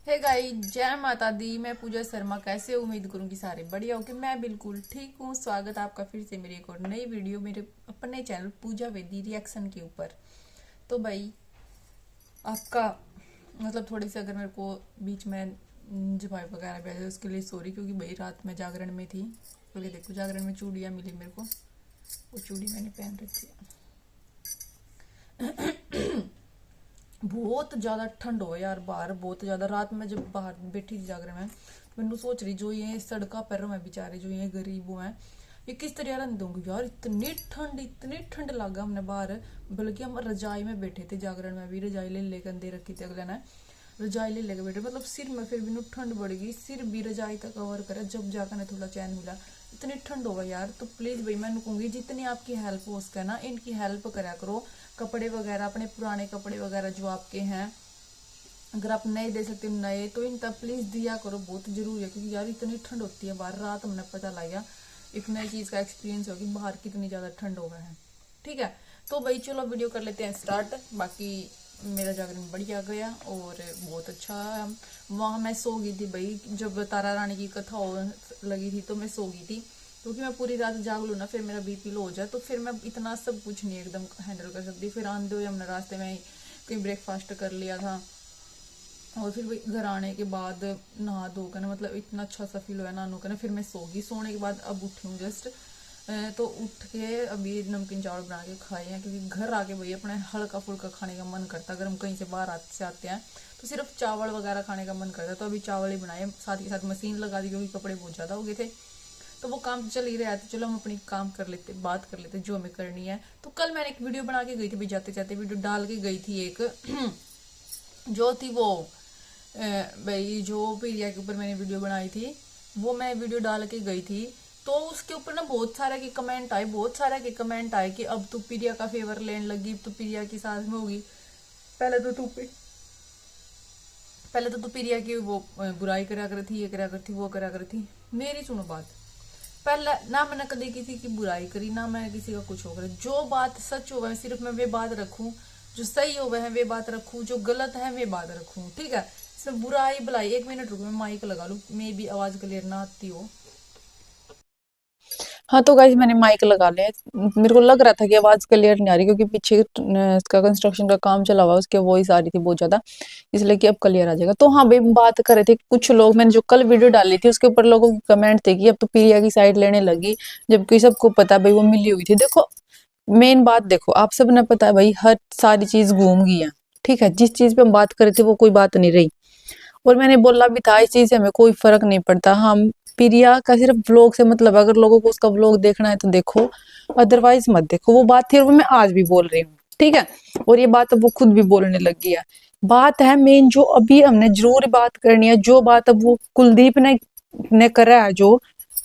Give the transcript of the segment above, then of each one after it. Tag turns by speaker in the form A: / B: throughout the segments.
A: Hey guys, जय माता दी। मैं पूजा शर्मा। कैसे उम्मीद करूंगी सारे बढ़िया हो कि मैं बिल्कुल ठीक हूँ। स्वागत है आपका फिर से मेरी एक और नई वीडियो मेरे अपने चैनल पूजा वेदी रिएक्शन के ऊपर। तो भाई आपका मतलब थोड़ी सी अगर मेरे को बीच में जवाब वगैरह भी आ जाए उसके लिए सॉरी, क्योंकि भाई रात में जागरण में थी। तो ये देखो जागरण में चूड़ियाँ मिली मेरे को, वो चूड़ी मैंने पहन रखी है। बहुत ज्यादा ठंड हो यार बाहर, बहुत ज्यादा। रात में जब बाहर बैठी थी जागरण में, मैंने सोच रही जो ये सड़का पर में बेचारे जो ये गरीब हैं, ये किस तरह रहने दूंगी यार। इतनी ठंड लगा हमने बाहर। बल्कि हम रजाई में बैठे थे जागरण में, भी रजाई ले लेकर दे रखी थी अगले ने। रजाई ले लेकर बैठे, मतलब सिर में फिर भी ठंड बढ़ गई, सिर भी रजाई तक कवर करा, जब जाकर ने थोड़ा चैन मिला। इतनी ठंड होगा यार। तो प्लीज भाई मैं कहूंगी जितनी आपकी हेल्प हो सके ना, इनकी हेल्प करा करो। कपड़े वगैरह, अपने पुराने कपड़े वगैरह जो आपके हैं, अगर आप नए दे सकते हो नए, तो इन तब प्लीज दिया करो, बहुत जरूरी है। क्योंकि यार इतनी ठंड होती है बाहर। रात हमने पता लगा एक नई चीज का एक्सपीरियंस हो कि बाहर कितनी ज्यादा ठंड हो गया है। ठीक है, तो भाई चलो वीडियो कर लेते हैं स्टार्ट। बाकी मेरा जागरण बढ़िया गया और बहुत अच्छा। वहां मैं सो गई थी भाई, जब तारा रानी की कथा लगी थी तो मैं सो गई थी। क्योंकि मैं पूरी रात जाग लूँ ना, फिर मेरा बीपी लो हो जाए, तो फिर मैं इतना सब कुछ नहीं एकदम हैंडल कर सकती। फिर आंधे हुए हमने रास्ते में कहीं ब्रेकफास्ट कर लिया था, और फिर घर आने के बाद नहा धो कर ना, मतलब इतना अच्छा सा फील हुआ नहा कर ना, फिर मैं सो गई। सोने के बाद अब उठी हूँ जस्ट। तो उठ के अभी नमकीन चावल बना के खाए हैं, क्योंकि घर आके भाई अपने हल्का फुल्का खाने का मन करता है। अगर हम कहीं से बाहर आते हैं तो सिर्फ चावल वगैरह खाने का मन करता है। तो अभी चावल ही बनाए, साथ ही साथ मशीन लगा दी क्योंकि कपड़े बहुत ज़्यादा हो गए थे। तो वो काम तो चल ही रहा है, तो चलो हम अपनी काम कर लेते, बात कर लेते जो हमें करनी है। तो कल मैंने एक वीडियो बना के गई थी भाई, जाते जाते वीडियो डाल के गई थी एक जो थी वो भाई जो पीरिया के ऊपर मैंने वीडियो बनाई थी, वो मैं वीडियो डाल के गई थी। तो उसके ऊपर ना बहुत सारे के कमेंट आए, बहुत सारे के कमेंट आए कि अब तू पीरिया का फेवर लेने लगी, अब तो पीरिया की साथ में होगी। पहले तो तू पहले तो तू पीरिया की वो बुराई करा कर थी, ये करा कर थी, वो करा कर थी। मेरी सुनो बात, पहले ना मैंने कभी किसी की बुराई करी, ना मैंने किसी का कुछ हो करा। जो बात सच हो वह सिर्फ मैं वे बात रखूं, जो सही हो वह वे बात रखूं, जो गलत है वे बात रखूं। ठीक है, इसमें बुराई भलाई। एक मिनट रुको, मैं माइक लगा लूं, मे भी आवाज क्लियर ना आती हो। हाँ तो गाइस मैंने माइक लगा लिया। मेरे को लग रहा था कि आवाज क्लियर नहीं आ रही, क्योंकि पीछे इसका कंस्ट्रक्शन का काम चला हुआ है, उसके वॉइस आ रही थी बहुत ज्यादा, इसलिए कि अब क्लियर आ जाएगा। तो हाँ भाई बात कर रहे थे कुछ लोग, मैंने जो कल वीडियो डाली थी उसके ऊपर लोगों की कमेंट थे कि अब तो प्रिया की साइड लेने लगी, जबकि सबको पता भाई वो मिली हुई थी। देखो मेन बात देखो, आप सब ने पता है भाई हर सारी चीज घूम गई है। ठीक है, जिस चीज पे हम बात कर रहे थे वो कोई बात नहीं रही। और मैंने बोला भी था इस चीज से हमें कोई फर्क नहीं पड़ता। हम प्रिया का सिर्फ व्लॉग से मतलब, अगर लोगों को उसका व्लॉग देखना है तो देखो, अदरवाइज मत देखो। वो बात थी और वो मैं आज भी बोल रही हूँ। ठीक है, और ये बात अब वो खुद भी बोलने लग गया। बात है मेन जो अभी हमने जरूर बात करनी है, जो बात अब वो कुलदीप ने करा है जो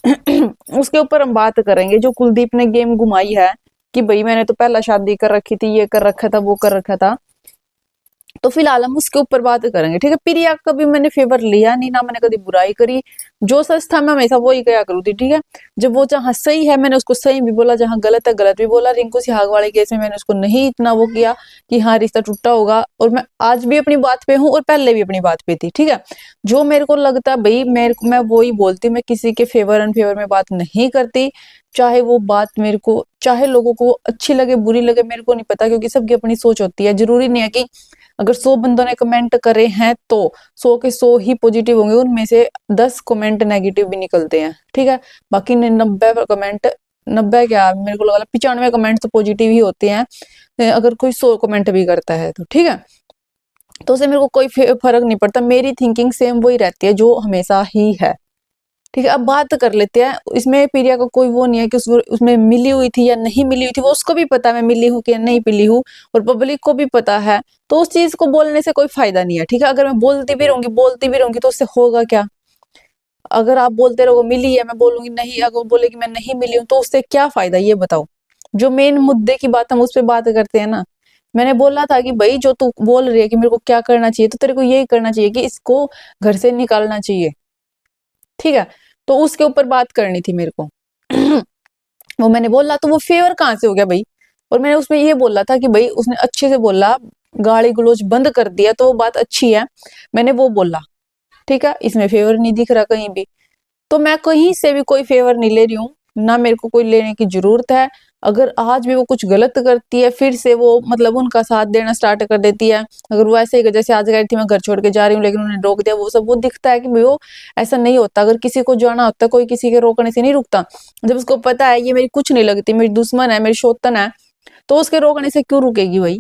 A: उसके ऊपर हम बात करेंगे। जो कुलदीप ने गेम घुमाई है कि भाई मैंने तो पहला शादी कर रखी थी, ये कर रखा था, वो कर रखा था, तो फिलहाल हम उसके ऊपर बात करेंगे। ठीक है, प्रिया का कभी मैंने फेवर लिया नहीं, ना मैंने कभी बुराई करी। जो सच था मैं हमेशा वो ही कहा करूँ थी। ठीक है, जब वो जहाँ सही है मैंने उसको सही भी बोला, जहाँ गलत है गलत भी बोला। रिंकू सिहाग वाले केस में मैंने उसको नहीं इतना वो किया कि हाँ रिश्ता टूटा होगा, और मैं आज भी अपनी बात पे हूँ और पहले भी अपनी बात पे थी। ठीक है, जो मेरे को लगता भाई मैं वो ही बोलती, मैं किसी के फेवर एंड फेवर में बात नहीं करती। चाहे वो बात मेरे को, चाहे लोगों को अच्छी लगे बुरी लगे, मेरे को नहीं पता, क्योंकि सबकी अपनी सोच होती है। जरूरी नहीं है कि अगर 100 बंदों ने कमेंट करे हैं तो 100 के 100 ही पॉजिटिव होंगे, उनमें से 10 कमेंट नेगेटिव भी निकलते हैं। ठीक है, बाकी 90 कमेंट, 90 क्या मेरे को लगा 95 कमेंट तो पॉजिटिव ही होते हैं, अगर कोई 100 कमेंट भी करता है तो। ठीक है, तो उससे मेरे को कोई फर्क नहीं पड़ता, मेरी थिंकिंग सेम वही रहती है जो हमेशा ही है। ठीक है, अब बात कर लेते हैं। इसमें प्रिया का कोई वो नहीं है कि उसमें मिली हुई थी या नहीं मिली हुई थी, वो उसको भी पता है मैं मिली हूँ कि नहीं मिली हूँ, और पब्लिक को भी पता है। तो उस चीज को बोलने से कोई फायदा नहीं है। ठीक है, अगर मैं बोलती भी रहूंगी तो उससे होगा क्या? अगर आप बोलते रहोगे मिली है, मैं बोलूंगी नहीं, अगर वो बोलेगी मैं नहीं मिली हूँ, तो उससे क्या फायदा ये बताओ। जो मेन मुद्दे की बात हम उस पर बात करते हैं ना। मैंने बोला था कि भाई जो तू बोल रही है कि मेरे को क्या करना चाहिए, तो तेरे को यही करना चाहिए कि इसको घर से निकालना चाहिए। ठीक है, तो उसके ऊपर बात करनी थी मेरे को। वो मैंने बोला, तो वो फेवर कहाँ से हो गया भाई? और मैंने उसमें ये बोला था कि भाई उसने अच्छे से बोला, गाली गलौज बंद कर दिया, तो वो बात अच्छी है, मैंने वो बोला। ठीक है, इसमें फेवर नहीं दिख रहा कहीं भी। तो मैं कहीं से भी कोई फेवर नहीं ले रही हूँ, ना मेरे को कोई लेने की जरूरत है। अगर आज भी वो कुछ गलत करती है, फिर से वो मतलब उनका साथ देना स्टार्ट कर देती है। अगर वो ऐसे ही जैसे आज कह रही थी मैं घर छोड़ के जा रही हूँ लेकिन उन्होंने रोक दिया, वो सब वो दिखता है कि भाई वो ऐसा नहीं होता। अगर किसी को जाना होता है, कोई किसी के रोकने से नहीं रुकता। जब उसको पता है ये मेरी कुछ नहीं लगती, मेरी दुश्मन है, मेरी शोतन है, तो उसके रोकने से क्यों रुकेगी भाई।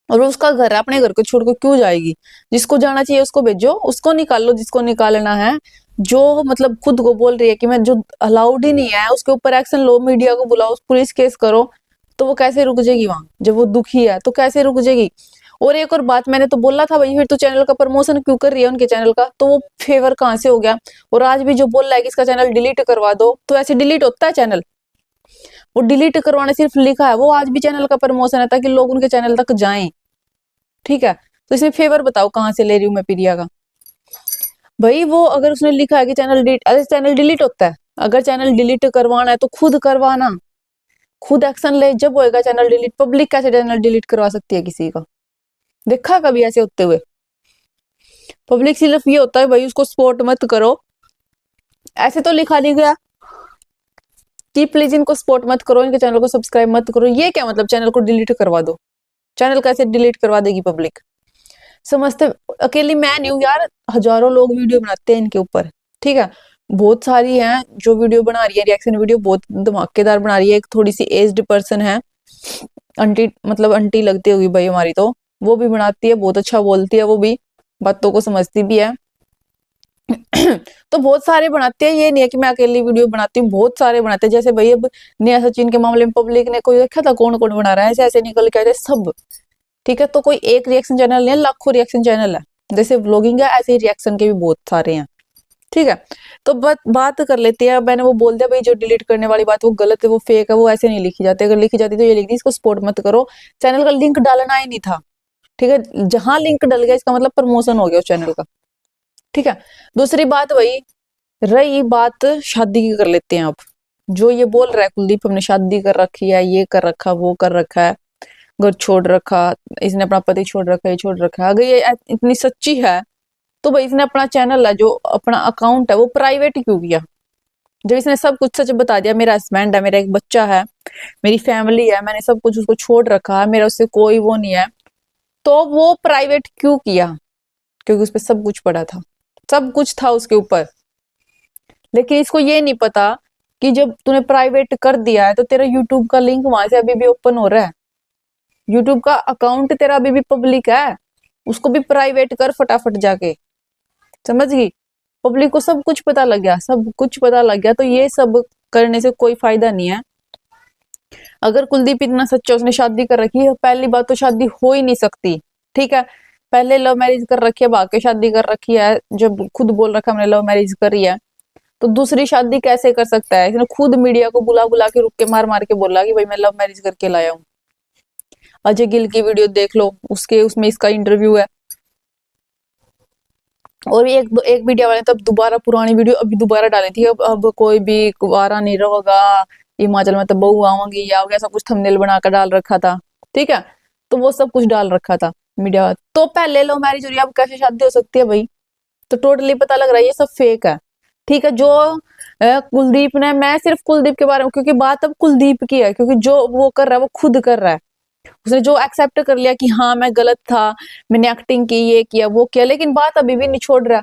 A: और वो उसका घर है, अपने घर को छोड़ कर क्यों जाएगी। जिसको जाना चाहिए उसको भेजो, उसको निकाल लो जिसको निकालना है। जो मतलब खुद को बोल रही है कि मैं, जो अलाउड ही नहीं है उसके ऊपर एक्शन लो, मीडिया को बुलाओ, पुलिस केस करो, तो वो कैसे रुक जाएगी वहां। जब वो दुखी है तो कैसे रुक जाएगी। और एक और बात, मैंने तो बोला था भाई फिर तो चैनल का प्रमोशन क्यों कर रही है उनके चैनल का, तो वो फेवर कहाँ से हो गया। और आज भी जो बोल रहा है कि इसका चैनल डिलीट करवा दो, तो ऐसे डिलीट होता है चैनल। वो डिलीट करवाने सिर्फ लिखा है, वो आज भी चैनल का प्रमोशन है ताकि लोग उनके चैनल तक जाएं। ठीक है, तो इसमें फेवर बताओ कहाँ से ले रही हूँ मैं प्रिया का। भाई वो अगर उसने लिखा है कि चैनल डिलीट, अरे चैनल डिलीट होता है। अगर चैनल डिलीट करवाना है तो खुद करवाना, खुद एक्शन ले, जब होएगा चैनल डिलीट। पब्लिक कैसे चैनल डिलीट करवा सकती है किसी का, देखा कभी ऐसे होते हुए। पब्लिक सिर्फ ये होता है भाई उसको सपोर्ट मत करो। ऐसे तो लिखा नहीं गया कि प्लीज इनको सपोर्ट मत करो, इनके चैनल को सब्सक्राइब मत करो। ये क्या मतलब चैनल को डिलीट करवा दो। चैनल कैसे डिलीट करवा देगी पब्लिक, समझते। अकेली मैं नहीं हूँ यार, हजारों लोग वीडियो बनाते हैं इनके ऊपर। ठीक है, बहुत सारी हैं जो वीडियो बना रही है, रिएक्शन वीडियो बहुत धमाकेदार बना रही है। एक थोड़ी सी एज्ड पर्सन है, आंटी, मतलब आंटी लगती होगी भाई हमारी, तो वो भी बनाती है, बहुत अच्छा बोलती है, वो भी बातों को समझती भी है। तो बहुत सारे बनाते हैं, ये नहीं है कि मैं अकेली वीडियो बनाती हूँ, बहुत सारे बनाते हैं। जैसे भाई अब नया सचिन के मामले में पब्लिक ने कोई देखा था कौन कौन बना रहा है, ऐसे ऐसे निकल के आ रहे सब। ठीक है, तो कोई एक रिएक्शन चैनल नहीं है, लाखों रिएक्शन चैनल है। जैसे व्लॉगिंग है ऐसे ही रिएक्शन के भी बहुत सारे हैं। ठीक है, तो बात कर लेते हैं। मैंने वो बोल दिया भाई जो डिलीट करने वाली बात वो गलत है, वो फेक है, वो ऐसे नहीं लिखी जाती। अगर लिखी जाती तो ये लिख दी इसको सपोर्ट मत करो। चैनल का लिंक डालना ही नहीं था। ठीक है, जहां लिंक डल गया इसका मतलब प्रमोशन हो गया उस चैनल का। ठीक है, दूसरी बात वही रही बात शादी की, कर लेते हैं अब। जो ये बोल रहा है कुलदीप हमने शादी कर रखी है, ये कर रखा, वो कर रखा है, घर छोड़ रखा, इसने अपना पति छोड़ रखा है, ये छोड़ रखा है। अगर ये इतनी सच्ची है तो भाई इसने अपना चैनल है, जो अपना अकाउंट है, वो प्राइवेट क्यों किया। जब इसने सब कुछ सच बता दिया, मेरा हस्बैंड है, मेरा एक बच्चा है, मेरी फैमिली है, मैंने सब कुछ उसको छोड़ रखा है, मेरा उससे कोई वो नहीं है, तो वो प्राइवेट क्यों किया। क्योंकि उस पर सब कुछ पड़ा था, सब कुछ था उसके ऊपर। लेकिन इसको ये नहीं पता कि जब तूने प्राइवेट कर दिया है तो तेरा यूट्यूब का लिंक वहां से अभी भी ओपन हो रहा है। यूट्यूब का अकाउंट तेरा अभी भी पब्लिक है, उसको भी प्राइवेट कर फटाफट जाके। समझ गई, पब्लिक को सब कुछ पता लग गया, सब कुछ पता लग गया, तो ये सब करने से कोई फायदा नहीं है। अगर कुलदीप इतना सच्चा, उसने शादी कर रखी है, पहली बात तो शादी हो ही नहीं सकती। ठीक है, पहले लव मैरिज कर रखी है, भाग के शादी कर रखी है, जब खुद बोल रखा हमने लव मैरिज करी है, तो दूसरी शादी कैसे कर सकता है। इसने खुद मीडिया को बुला बुला के, रुक के, मार मार के बोला कि भाई मैं लव मैरिज करके लाया हूँ। अजय गिल की वीडियो देख लो, उसके उसमें इसका इंटरव्यू है। और एक मीडिया वाले तब दोबारा पुरानी वीडियो अभी दोबारा डाली थी, अब कोई भी कुंवारा नहीं रहेगा, हिमाचल में तो बहू आऊंगी या ऐसा कुछ थंबनेल बनाकर डाल रखा था। ठीक है, तो वो सब कुछ डाल रखा था मीडिया। तो पहले लव मैरिज हो रही है, अब कैसे शादी हो सकती है भाई। तो टोटली पता लग रहा है ये सब फेक है। ठीक है, जो कुलदीप ने, मैं सिर्फ कुलदीप के बारे में, क्योंकि बात अब कुलदीप की है, क्योंकि जो वो कर रहा है वो खुद कर रहा है। उसने जो एक्सेप्ट कर लिया कि हाँ मैं गलत था, मैंने एक्टिंग की, ये किया, वो किया, लेकिन बात अभी भी नहीं छोड़ रहा,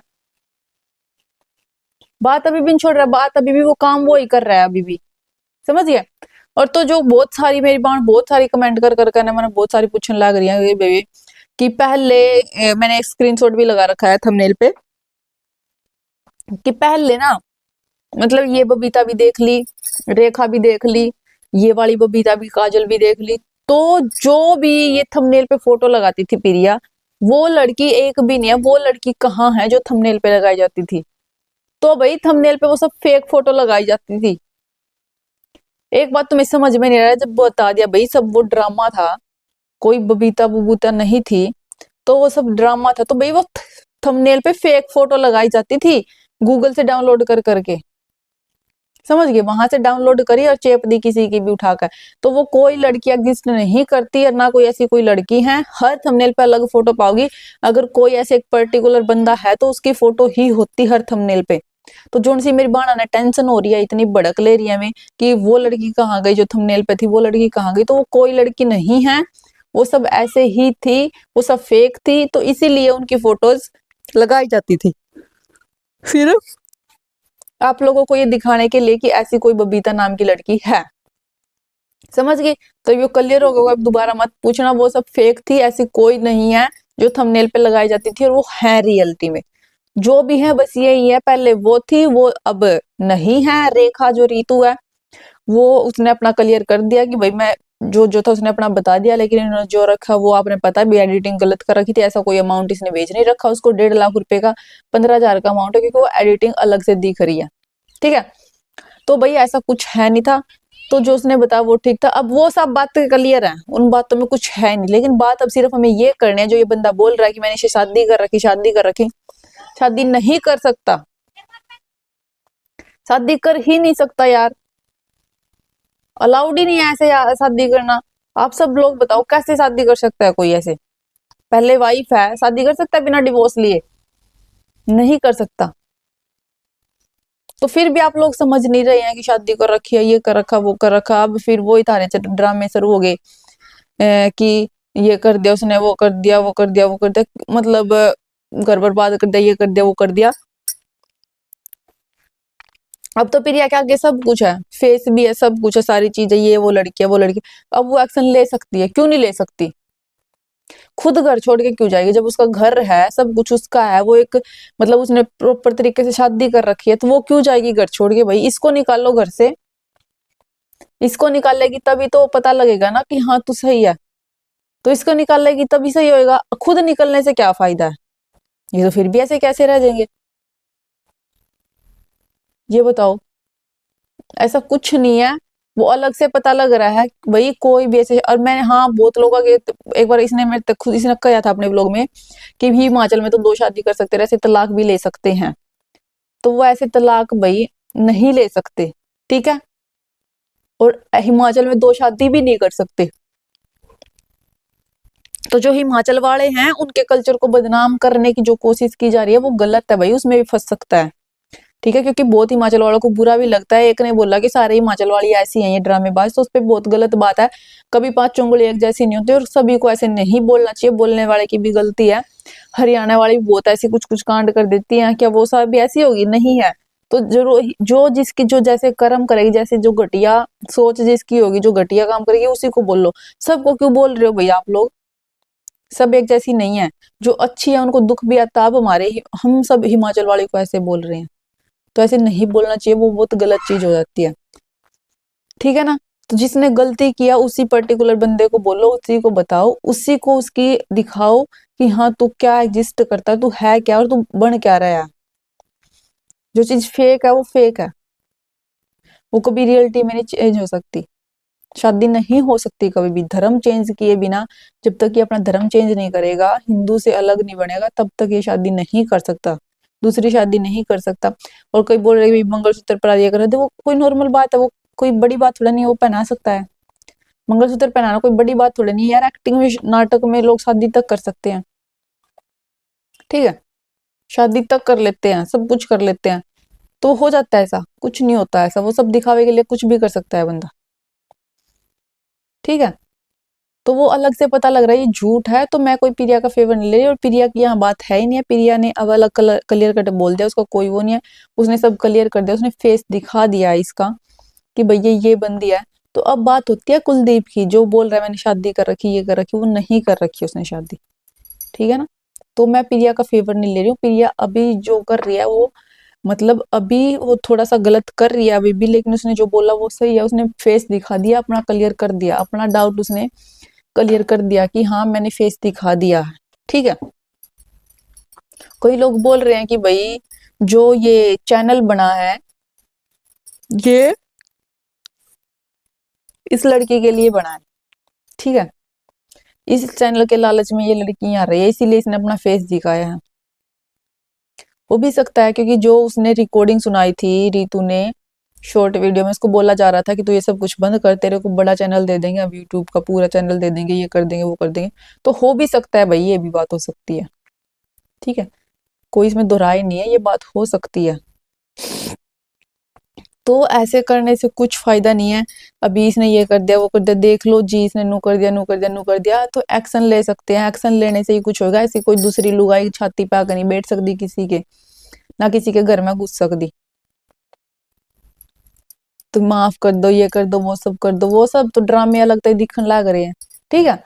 A: बात अभी भी नहीं छोड़ रहा, बात अभी भी वो काम वो ही कर रहा है अभी भी। समझ गया। और तो जो बहुत सारी मेरी बात, बहुत सारी कमेंट कर कर मैंने बहुत सारी पूछने लग रही है बेबी कि पहले मैंने एक स्क्रीनशॉट भी लगा रखा है थंबनेल पे, कि पहले ना, मतलब ये बबीता भी देख ली, रेखा भी देख ली, ये वाली बबीता भी, काजल भी देख ली, तो जो भी ये थंबनेल पे फोटो लगाती थी प्रिया, वो लड़की एक भी नहीं है। वो लड़की कहाँ है जो थंबनेल पे लगाई जाती थी। तो भाई थंबनेल पे वो सब फेक फोटो लगाई जाती थी। एक बात तुम्हें समझ में नहीं आ रहा, जब बता दिया भाई सब वो ड्रामा था, कोई बबीता बुबूता नहीं थी, तो वो सब ड्रामा था, तो भाई वो थंबनेल पे फेक फोटो लगाई जाती थी, गूगल से डाउनलोड कर करके। समझ गए, वहां से डाउनलोड करी और चेप दी किसी की भी उठाकर। तो वो कोई लड़की एग्जिस्ट नहीं करती और ना कोई ऐसी कोई लड़की है, हर थंबनेल पे अलग फोटो पाओगी। अगर कोई ऐसे एक पर्टिकुलर बंदा है तो उसकी फोटो ही होती हर थंबनेल पे। तो जोन सी मेरी बाणा ने टेंशन हो रही है, इतनी भड़क ले रही है में कि वो लड़की कहाँ गई जो थंबनेल पे थी, वो लड़की कहाँ गई, तो वो कोई लड़की नहीं है, वो सब ऐसे ही थी, वो सब फेक थी। तो इसीलिए उनकी फोटोज लगाई जाती थी सिर्फ आप लोगों को ये दिखाने के लिए कि ऐसी कोई बबीता नाम की लड़की है। समझ गए? तो ये क्लियर हो गया, अब दोबारा मत पूछना, वो सब फेक थी, ऐसी कोई नहीं है जो थंबनेल पे लगाई जाती थी, और वो है रियलिटी में। जो भी है बस यही है, पहले वो थी, वो अब नहीं है। रेखा जो रीतू है वो उसने अपना क्लियर कर दिया कि भाई मैं जो जो था उसने अपना बता दिया, लेकिन इन्होंने जो रखा वो आपने पता भी एडिटिंग गलत कर रखी थी। ऐसा कोई अमाउंट इसने भेज नहीं रखा उसको, 1.5 लाख रुपए का 15,000 का अमाउंट है, क्योंकि वो एडिटिंग अलग से दिख रही है। ठीक है, तो भाई ऐसा कुछ है नहीं था। तो जो उसने बताया वो ठीक था। अब वो सब बातें क्लियर है, उन बातों में कुछ है नहीं, लेकिन बात अब सिर्फ हमें ये करनी है, जो ये बंदा बोल रहा है कि मैंने इसे शादी कर रखी, शादी कर रखी, शादी नहीं कर सकता, शादी कर ही नहीं सकता यार, अलाउड ही नहीं है ऐसे शादी करना। आप सब लोग बताओ कैसे शादी कर सकता है कोई ऐसे? पहले वाइफ है, शादी कर सकता है बिना डिवोर्स लिए? नहीं कर सकता। तो फिर भी आप लोग समझ नहीं रहे हैं कि शादी कर रखी है, ये कर रखा, वो कर रखा। अब फिर वो ही थाने ड्रामे शुरू हो गए कि ये कर दिया उसने, वो कर दिया, वो कर दिया, वो कर दिया, मतलब घर बर्बाद कर दिया, ये कर दिया, वो कर दिया। अब तो प्रिया के आगे सब कुछ है, फेस भी है, सब कुछ है, सारी चीजें, ये वो लड़की है, वो लड़की। अब वो एक्शन ले सकती है, क्यों नहीं ले सकती? खुद घर छोड़ के क्यों जाएगी जब उसका घर है, सब कुछ उसका है, वो एक मतलब उसने प्रॉपर तरीके से शादी कर रखी है, तो वो क्यों जाएगी घर छोड़ के? भाई इसको निकालो घर से, इसको निकालेगी तभी तो पता लगेगा ना कि हाँ तू सही है, तो इसको निकालेगी तभी सही होएगा। खुद निकलने से क्या फायदा है? ये तो फिर भी ऐसे कैसे रह जाएंगे, ये बताओ? ऐसा कुछ नहीं है, वो अलग से पता लग रहा है भाई कोई भी ऐसे। और मैंने हाँ बहुत लोगों के, एक बार इसने मेरे तक खुद इसने कहा था अपने ब्लॉग में कि भी हिमाचल में तो 2 शादी कर सकते हैं, ऐसे तलाक भी ले सकते हैं। तो वो ऐसे तलाक भाई नहीं ले सकते, ठीक है? और हिमाचल में 2 शादी भी नहीं कर सकते। तो जो हिमाचल वाले हैं उनके कल्चर को बदनाम करने की जो कोशिश की जा रही है वो गलत है भाई, उसमें भी फंस सकता है। ठीक है, क्योंकि बहुत हिमाचल वालों को बुरा भी लगता है। एक ने बोला कि सारे हिमाचल वाली ऐसी हैं ये ड्रामेबाज, तो उस पर बहुत गलत बात है। कभी 5 उंगली एक जैसी नहीं होती, और सभी को ऐसे नहीं बोलना चाहिए, बोलने वाले की भी गलती है। हरियाणा वाली भी बहुत ऐसी कुछ कुछ कांड कर देती है, क्या वो सब भी ऐसी होगी? नहीं है। तो जो जिसकी जो जैसे कर्म करेगी, जैसे जो घटिया सोच जिसकी होगी, जो घटिया काम करेगी उसी को बोलो। सबको क्यों बोल रहे हो भैया आप लोग? सब एक जैसी नहीं है, जो अच्छी है उनको दुख भी आता है। अब हम सब हिमाचल वाले को ऐसे बोल रहे हैं, तो ऐसे नहीं बोलना चाहिए, वो बहुत गलत चीज हो जाती है। ठीक है ना? तो जिसने गलती किया उसी पर्टिकुलर बंदे को बोलो, उसी को बताओ, उसी को उसकी दिखाओ कि हाँ तू क्या एग्जिस्ट करता है, तू है क्या और तू बन क्या रहा है। जो चीज फेक है वो फेक है, वो कभी रियलिटी में नहीं चेंज हो सकती। शादी नहीं हो सकती कभी भी धर्म चेंज किए बिना। जब तक ये अपना धर्म चेंज नहीं करेगा, हिंदू से अलग नहीं बनेगा, तब तक ये शादी नहीं कर सकता, दूसरी शादी नहीं कर सकता। और कोई बोल रहे मंगलसूत्र पहना दिया कर, वो कोई नॉर्मल बात है, वो कोई बड़ी बात थोड़ा नहीं है, वो पहना सकता है। मंगलसूत्र पहनाना कोई बड़ी बात थोड़ी नहीं है यार, एक्टिंग में नाटक में लोग शादी तक कर सकते हैं। ठीक है, शादी तक कर लेते हैं, सब कुछ कर लेते हैं, तो हो जाता है ऐसा? कुछ नहीं होता ऐसा, वो सब दिखावे के लिए कुछ भी कर सकता है बंदा। ठीक है, तो वो अलग से पता लग रहा है ये झूठ है, तो मैं कोई प्रिया का फेवर नहीं ले रही, और प्रिया की यहाँ बात है ही नहीं है। प्रिया ने अब अलग क्लियर कट बोल दिया, उसका कोई वो नहीं है, उसने सब क्लियर कर दिया, उसने फेस दिखा दिया इसका कि भैया ये बंदी है। तो अब बात होती है कुलदीप की, जो बोल रहा है मैंने शादी कर रखी, ये कर रखी, वो नहीं कर रखी उसने शादी। ठीक है ना? तो मैं प्रिया का फेवर नहीं ले रही हूँ। प्रिया अभी जो कर रही है वो, मतलब अभी वो थोड़ा सा गलत कर रही है अभी भी, लेकिन उसने जो बोला वो सही है। उसने फेस दिखा दिया, अपना क्लियर कर दिया, अपना डाउट उसने क्लियर कर दिया कि हाँ मैंने फेस दिखा दिया है। ठीक है, कई लोग बोल रहे हैं कि भाई जो ये चैनल बना है ये इस लड़की के लिए बना है। ठीक है, इस चैनल के लालच में ये लड़की यहाँ रही है, इसीलिए इसने अपना फेस दिखाया है। हो भी सकता है क्योंकि जो उसने रिकॉर्डिंग सुनाई थी रीतू ने, शॉर्ट वीडियो में उसको बोला जा रहा था कि तू ये सब कुछ बंद कर, तेरे को बड़ा चैनल दे देंगे, अब यूट्यूब का पूरा चैनल दे देंगे, ये कर देंगे वो कर देंगे। तो हो भी सकता है भाई, ये भी बात हो सकती है, ठीक है, कोई इसमें दोहराई नहीं है, ये बात हो सकती है। तो ऐसे करने से कुछ फायदा नहीं है। अभी इसने ये कर दिया वो कर दिया, देख लो जी इसने नू कर दिया नू कर दिया नू कर दिया, तो एक्शन ले सकते हैं, एक्शन लेने से ही कुछ होगा। ऐसी कोई दूसरी लुगाई छाती पे आकर नहीं बैठ सकती किसी के, ना किसी के घर में घुस सकती। तो माफ कर दो, ये कर दो, वो सब कर दो, वो सब तो ड्रामे अलग तक दिखने लग रहे हैं, ठीक है।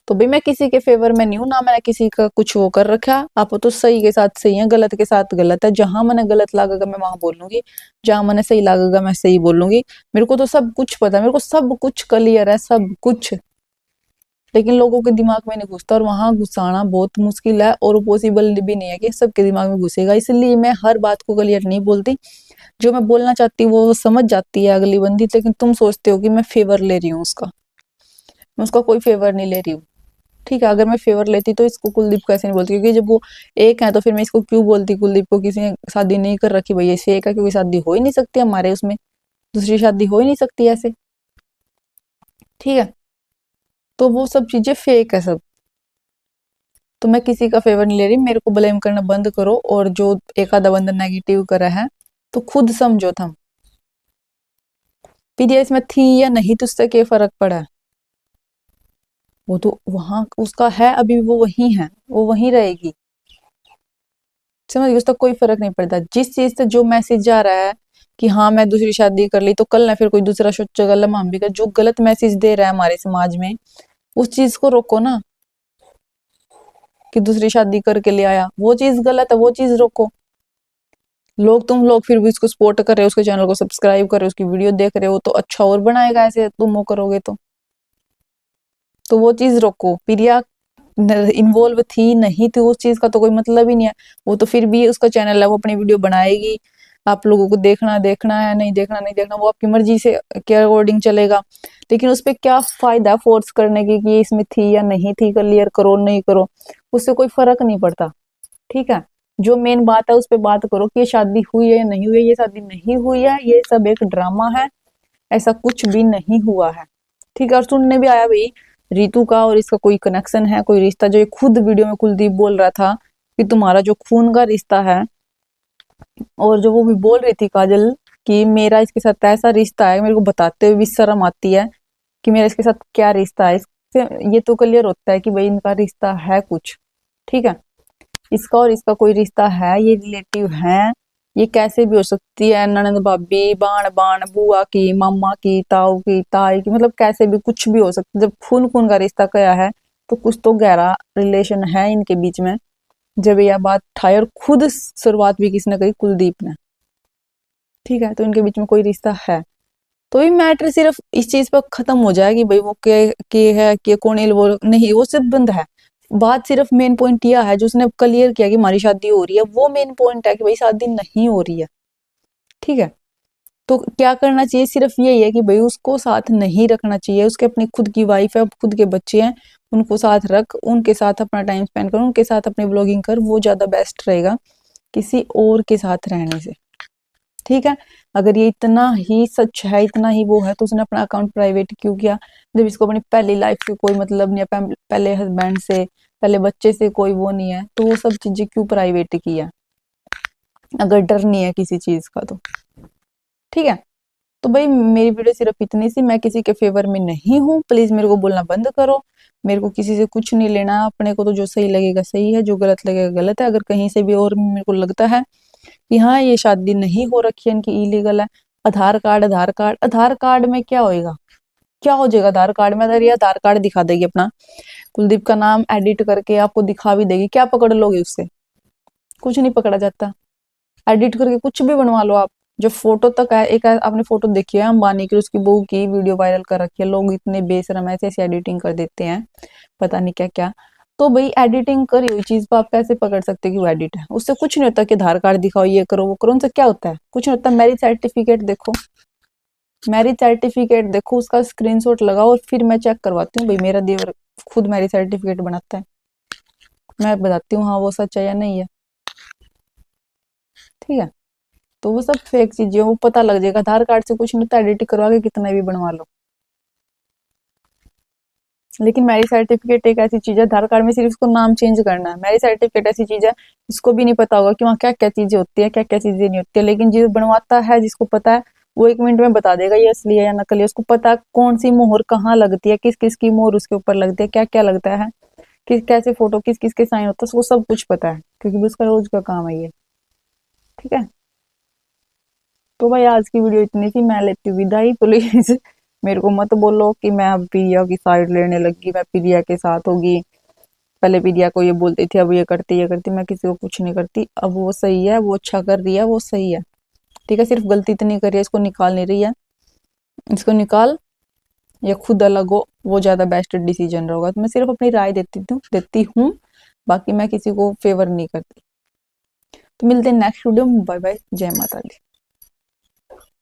A: तो भाई मैं किसी के फेवर में नहीं हूं, ना मैंने किसी का कुछ वो कर रखा। आप तो सही के साथ सही है, गलत के साथ गलत है। जहां मैंने गलत लागेगा मैं वहां बोलूंगी, जहां मैंने सही लागेगा मैं सही बोलूंगी। मेरे को तो सब कुछ पता है, मेरे को सब कुछ क्लियर है, सब कुछ। लेकिन लोगों के दिमाग में नहीं घुसता, और वहां घुसाना बहुत मुश्किल है, और पॉसिबल भी नहीं है कि सबके दिमाग में घुसेगा। इसलिए मैं हर बात को क्लियर नहीं बोलती। जो मैं बोलना चाहती हूँ वो समझ जाती है अगली बंदी, लेकिन तुम सोचते हो कि मैं फेवर ले रही हूँ उसका। मैं उसका कोई फेवर नहीं ले रही हूँ, ठीक है। अगर मैं फेवर लेती तो इसको कुलदीप को ऐसे नहीं बोलती, क्योंकि जब वो एक है तो फिर मैं इसको क्यों बोलती कुलदीप को, किसी ने शादी नहीं कर रखी भैया, इससे एक है, क्योंकि शादी हो ही नहीं सकती हमारे उसमें, दूसरी शादी हो ही नहीं सकती ऐसे, ठीक है। तो वो सब चीजें फेक है सब। तो मैं किसी का फेवर नहीं ले रही, मेरे को ब्लेम करना बंद करो, और जो एक आधा बंदा नेगेटिव करा है तो खुद समझो तुम। फिर ये इसमें थी या नहीं तो उससे क्या फर्क पड़ा है, वो तो वहां उसका है, अभी वो वही है, वो वहीं रहेगी, समझ गई। उसका कोई फर्क नहीं पड़ता, जिस चीज से जो मैसेज जा रहा है कि हाँ मैं दूसरी शादी कर ली, तो कल ना फिर कोई दूसरा सोचेगा लम्हा हम भी कर, जो गलत मैसेज दे रहा है हमारे समाज में, उस चीज को रोको ना। कि दूसरी शादी करके ले आया, वो चीज गलत है, वो चीज रोको। तुम लोग फिर भी उसको सपोर्ट कर रहे हो, उसके चैनल को सब्सक्राइब कर रहे हो, उसकी वीडियो देख रहे हो, तो अच्छा और बनाएगा, ऐसे तुम वो करोगे तो वो चीज रोको। प्रिया इन्वॉल्व थी नहीं थी उस चीज का तो कोई मतलब ही नहीं है। वो तो फिर भी उसका चैनल है, वो अपनी वीडियो बनाएगी, आप लोगों को देखना देखना है, नहीं देखना नहीं देखना, वो आपकी मर्जी से के अकॉर्डिंग चलेगा। लेकिन उस पे क्या फायदा फोर्स करने की कि इसमें थी या नहीं थी, क्लियर करो नहीं करो, उससे कोई फर्क नहीं पड़ता, ठीक है। जो मेन बात है उस पे बात करो कि ये शादी हुई है या नहीं हुई है। ये शादी नहीं हुई है, ये सब एक ड्रामा है, ऐसा कुछ भी नहीं हुआ है, ठीक है। और सुनने भी आया भाई रितु का और इसका कोई कनेक्शन है, कोई रिश्ता, जो ये खुद वीडियो में कुलदीप बोल रहा था कि तुम्हारा जो खून का रिश्ता है, और जो वो भी बोल रही थी काजल कि मेरा इसके साथ ऐसा रिश्ता है, मेरे को बताते हुए भी शर्म आती है कि मेरा इसके साथ क्या रिश्ता है। इससे ये तो क्लियर होता है कि भाई इनका रिश्ता है कुछ, ठीक है। इसका और इसका कोई रिश्ता है, ये रिलेटिव है। ये कैसे भी हो सकती है, ननद भाभी, बाण बाण, बुआ की, मामा की, ताऊ की, ताई की, मतलब कैसे भी कुछ भी हो सकता है। जब खून खून का रिश्ता क्या है तो कुछ तो गहरा रिलेशन है इनके बीच में। जब यह बात ठाई, और खुद शुरुआत भी किसने करी, कुलदीप ने, ठीक है। तो इनके बीच में कोई रिश्ता है, तो ये मैटर सिर्फ इस चीज पर खत्म हो जाए कि भाई वो के है कि कौन है, वो नहीं, वो सिर्फ बंद है। बात सिर्फ मेन पॉइंट यह है जो उसने क्लियर किया कि हमारी शादी हो रही है, वो मेन पॉइंट है कि भाई शादी नहीं हो रही है, ठीक है। तो क्या करना चाहिए, सिर्फ यही है कि भाई उसको साथ नहीं रखना चाहिए। उसके अपनी खुद की वाइफ है, खुद के बच्चे हैं, उनको साथ रख, उनके साथ अपना टाइम स्पेंड कर, उनके साथ अपनी ब्लॉगिंग कर, वो ज्यादा बेस्ट रहेगा किसी और के साथ रहने से, ठीक है। अगर ये इतना ही सच है, इतना ही वो है, तो उसने अपना अकाउंट प्राइवेट क्यों किया, जब इसको अपनी पहली लाइफ से कोई मतलब नहीं है, पहले हस्बैंड से, पहले बच्चे से कोई वो नहीं है, तो वो सब चीजें क्यों प्राइवेट किया, अगर डर नहीं है किसी चीज का तो, ठीक है। तो भाई मेरी वीडियो सिर्फ इतनी सी, मैं किसी के फेवर में नहीं हूँ, प्लीज मेरे को बोलना बंद करो। मेरे को किसी से कुछ नहीं लेना, अपने को तो जो सही लगेगा सही है, जो गलत लगेगा गलत है। अगर कहीं से भी और मेरे को लगता है कि हाँ ये शादी नहीं हो रखी है, इनकी इलीगल है, आधार कार्ड आधार कार्ड आधार कार्ड में क्या होएगा, क्या हो जाएगा आधार कार्ड में, अगर ये आधार कार्ड दिखा देगी अपना, कुलदीप का नाम एडिट करके आपको दिखा भी देगी, क्या पकड़ लोगे उससे, कुछ नहीं पकड़ा जाता। एडिट करके कुछ भी बनवा लो आप, जो फोटो तक है, एक आपने फोटो देखी है अंबानी की, उसकी बहू की वीडियो वायरल कर रखी है, लोग इतने बेशरम ऐसे ऐसे एडिटिंग कर देते हैं, पता नहीं क्या क्या। तो भाई एडिटिंग करी हुई चीज को आप कैसे पकड़ सकते कि वो एडिट है, उससे कुछ नहीं होता कि आधार कार्ड दिखाओ, ये करो वो करो, उनसे क्या होता है, कुछ नहीं होता। मैरिज सर्टिफिकेट देखो, मैरिज सर्टिफिकेट देखो, उसका स्क्रीनशॉट लगाओ, और फिर मैं चेक करवाती हूँ भाई मेरा देवर खुद मैरिज सर्टिफिकेट बनाता है, मैं बताती हूँ हाँ वो सच है या नहीं है, ठीक है। तो वो सब फेक चीजें हैं, वो पता लग जाएगा। आधार कार्ड से कुछ नहीं होता, एडिट करवा के कितना भी बनवा लो। लेकिन मैरिज सर्टिफिकेट एक ऐसी चीज है, आधार कार्ड में सिर्फ उसको नाम चेंज करना है। मैरिज सर्टिफिकेट ऐसी चीज है, इसको भी नहीं पता होगा कि वहाँ क्या क्या चीजें होती है, क्या क्या चीजें नहीं होती है। लेकिन जो बनवाता है, जिसको पता है, वो 1 मिनट में बता देगा ये असली है या नकली है। उसको पता है कौन सी मोहर कहाँ लगती है, किस किस की मोहर उसके ऊपर लगती है, क्या क्या लगता है, किस कैसे फोटो किस किस के साइन होता है, उसको सब कुछ पता है, क्योंकि उसका रोज का काम है ये। ठीक है। तो भाई आज की वीडियो इतनी थी, मैं लेती हूँ विदाई। प्लीज मेरे को मत बोलो कि मैं अब प्रिया की साइड लेने लगी, मैं प्रिया के साथ होगी। पहले प्रिया को ये बोलती थी, अब ये करती, मैं किसी को कुछ नहीं करती। अब वो सही है, वो अच्छा कर रही है, वो सही है। ठीक है, सिर्फ गलती इतनी करी है, इसको निकाल नहीं रही है। इसको निकाल या खुद अलग हो, वो ज्यादा बेस्ट डिसीजन रहेगा। तो मैं सिर्फ अपनी राय देती हूँ, बाकी मैं किसी को फेवर नहीं करती। तो मिलते हैं नेक्स्ट वीडियो में। बाय बाय, जय माता दी।